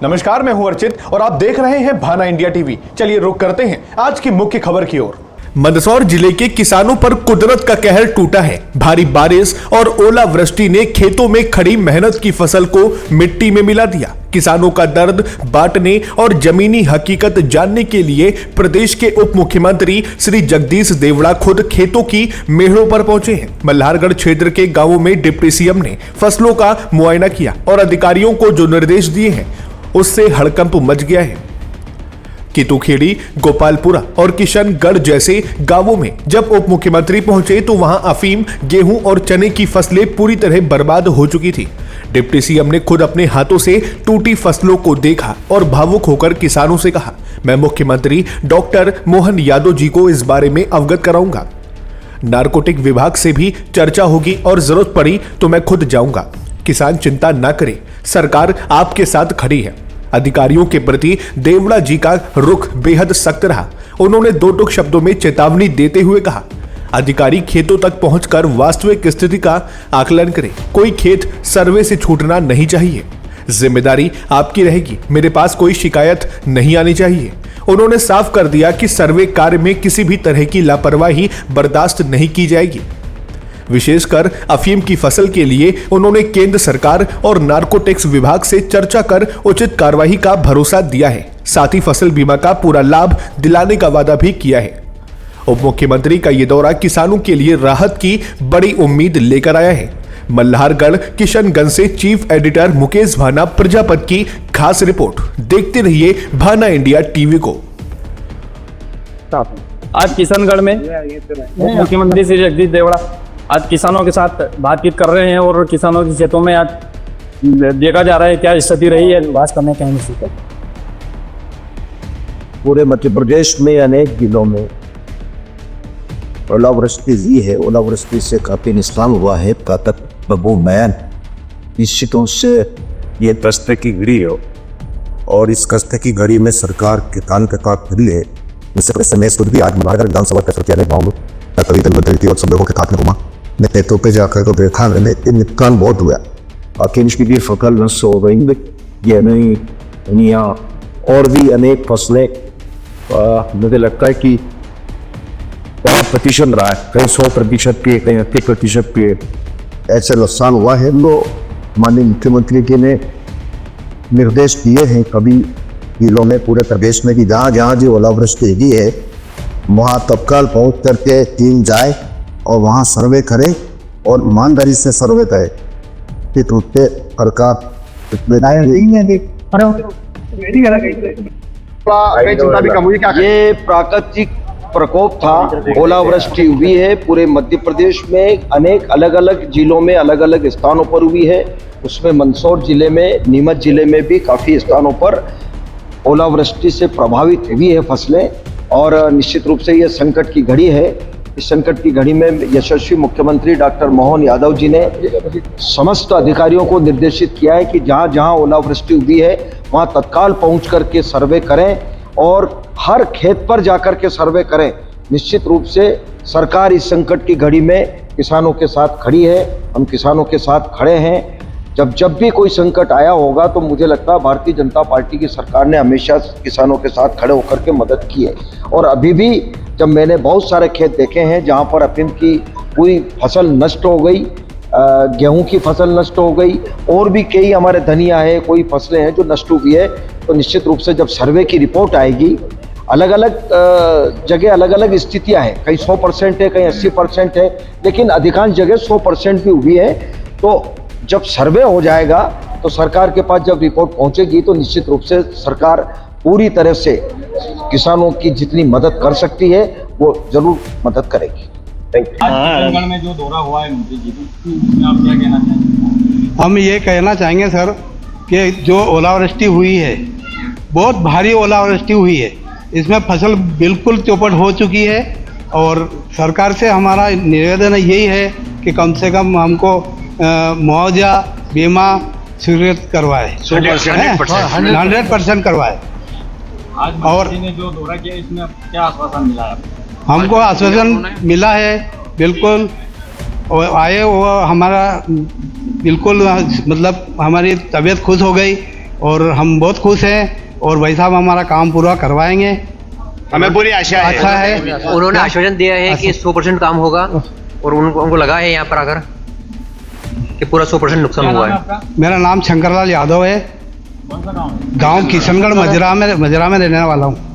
नमस्कार, मैं हूं अर्चित और आप देख रहे हैं भाना इंडिया टीवी। चलिए रुक करते हैं आज की मुख्य खबर की ओर। मंदसौर जिले के किसानों पर कुदरत का कहर टूटा है। भारी बारिश और ओलावृष्टि ने खेतों में खड़ी मेहनत की फसल को मिट्टी में मिला दिया। किसानों का दर्द बांटने और जमीनी हकीकत जानने के लिए प्रदेश के उप मुख्यमंत्री श्री जगदीश देवड़ा खुद खेतों की मेढ़ों पर पहुंचे हैं। मल्हारगढ़ क्षेत्र के गांवों में डिप्टी सीएम ने फसलों का मुआयना किया और अधिकारियों को जो निर्देश दिए हैं उससे हड़कंप मच गया है। कितुखेड़ी, गोपालपुरा और किशनगढ़ जैसे गांवों में जब उप मुख्यमंत्री पहुंचे तो वहां अफीम, गेहूं और चने की फसलें पूरी तरह बर्बाद हो चुकी थी। डिप्टी सीएम ने खुद अपने हाथों से टूटी फसलों को देखा और भावुक होकर किसानों से कहा, मैं मुख्यमंत्री डॉक्टर मोहन यादव जी को इस बारे में अवगत कराऊंगा। नारकोटिक विभाग से भी चर्चा होगी और जरूरत पड़ी तो मैं खुद जाऊंगा। किसान चिंता न करें, सरकार आपके साथ खड़ी है। अधिकारियों के प्रति देवड़ा जी का रुख बेहद सख्त रहा। उन्होंने दो टूक शब्दों में चेतावनी देते हुए कहा, अधिकारी खेतों तक पहुंचकर वास्तविक स्थिति का आकलन करें। कोई खेत सर्वे से छूटना नहीं चाहिए। जिम्मेदारी आपकी रहेगी। मेरे पास कोई शिकायत नहीं आनी चाहिए। उन्होंने साफ कर दिया कि सर्वे कार्य में किसी भी तरह की लापरवाही बर्दाश्त नहीं की जाएगी। विशेषकर अफीम की फसल के लिए उन्होंने केंद्र सरकार और नारकोटिक्स विभाग से चर्चा कर उचित कार्रवाई का भरोसा दिया है। साथ ही फसल बीमा का पूरा लाभ दिलाने का वादा भी किया है। उप मुख्यमंत्री का यह दौरा किसानों के लिए राहत की बड़ी उम्मीद लेकर आया है। मल्हारगढ़ किशनगंज से चीफ एडिटर मुकेश भाना प्रजापत की खास रिपोर्ट। देखते रहिए भाना इंडिया टीवी को। आज किशनगढ़ में उप मुख्यमंत्री श्री जगदीश देवड़ा आज किसानों के साथ बातचीत कर रहे हैं और किसानों के खेतों में आज देखा जा रहा है क्या स्थिति रही है। बात करने का है। पूरे मध्य प्रदेश में अनेक जिलों में ओलावृष्टि हुई है। ओलावृष्टि से काफी नुकसान हुआ है। प्रातः बबू मैन निश्चितों से ये कष्ट की घड़ी है और इस कष्ट की घड़ी में सरकार किसान के साथ खड़ी है। इससे समय खुद भी आज मल्हारगढ़ विधानसभा का सचिव गाँव कभी दिन बदलती और सब लोगों के साथ में घुमा। मैं खेतों पे जाकर तो देखा, नुकसान बहुत हुआ। बाकी इसकी फसल नष्ट हो गई। गेहूं, धनिया और भी अनेक फसलें, मुझे लगता है कि 50% रहा है, कहीं 100% पे, कहीं 80% पे ऐसे नुकसान हुआ है। तो माननीय मुख्यमंत्री जी ने निर्देश दिए हैं कभी जिलों में पूरे प्रदेश में कि जहाँ जहाँ जो ओलावृष्टि हुई है वहाँ तत्काल पहुँच करके टीम जाए और वहाँ सर्वे करें और ईमानदारी से सर्वे करें। कि टूटते सरकार ये प्राकृतिक प्रकोप था। ओलावृष्टि हुई है पूरे मध्य प्रदेश में, अनेक अलग अलग जिलों में अलग अलग स्थानों पर हुई है। उसमें मंदसौर जिले में, नीमच जिले में भी काफ़ी स्थानों पर ओलावृष्टि से प्रभावित हुई है फसलें। और निश्चित रूप से ये संकट की घड़ी है। इस संकट की घड़ी में यशस्वी मुख्यमंत्री डॉक्टर मोहन यादव जी ने समस्त अधिकारियों को निर्देशित किया है कि जहाँ जहाँ ओलावृष्टि हुई है वहाँ तत्काल पहुँच करके सर्वे करें और हर खेत पर जाकर के सर्वे करें। निश्चित रूप से सरकार इस संकट की घड़ी में किसानों के साथ खड़ी है। हम किसानों के साथ खड़े हैं। जब भी कोई संकट आया होगा तो मुझे लगता है भारतीय जनता पार्टी की सरकार ने हमेशा किसानों के साथ खड़े होकर के मदद की है। और अभी भी जब मैंने बहुत सारे खेत देखे हैं जहां पर अफीम की पूरी फसल नष्ट हो गई, गेहूं की फसल नष्ट हो गई और भी कई हमारे धनिया है, कोई फसलें हैं जो नष्ट हुई है, तो निश्चित रूप से जब सर्वे की रिपोर्ट आएगी, अलग अलग जगह अलग अलग स्थितियाँ हैं, कहीं 100% है, कहीं 80% है, लेकिन अधिकांश जगह 100% भी हुई है। तो जब सर्वे हो जाएगा तो सरकार के पास जब रिपोर्ट पहुंचेगी तो निश्चित रूप से सरकार पूरी तरह से किसानों की जितनी मदद कर सकती है वो जरूर मदद करेगी। Thank you. किशनगढ़ में जो दौरा हुआ है मंत्री जी, उसमें आप क्या कहना चाहेंगे? हम ये कहना चाहेंगे सर कि जो ओलावृष्टि हुई है, बहुत भारी ओलावृष्टि हुई है। इसमें फसल बिल्कुल चौपट हो चुकी है और सरकार से हमारा निवेदन यही है कि कम से कम हमको मुआवजा बीमा स्वीकृत करवाए, 100% करवाए। और ने जो दौरा किया इसमें क्या आश्वासन मिला है? हमको आश्वासन मिला है बिल्कुल आए वो हमारा बिल्कुल मतलब हमारी तबीयत खुश हो गई और हम बहुत खुश हैं और भाई साहब हमारा काम पूरा करवाएंगे। हमें पूरी आशा है। अच्छा है, उन्होंने आश्वासन दिया है कि 100% काम होगा और उनको लगा है यहाँ पर आकर कि पूरा 100% नुकसान हुआ है। मेरा नाम शंकरलाल यादव है, गांव किशनगढ़ मजरा में रहने वाला हूँ।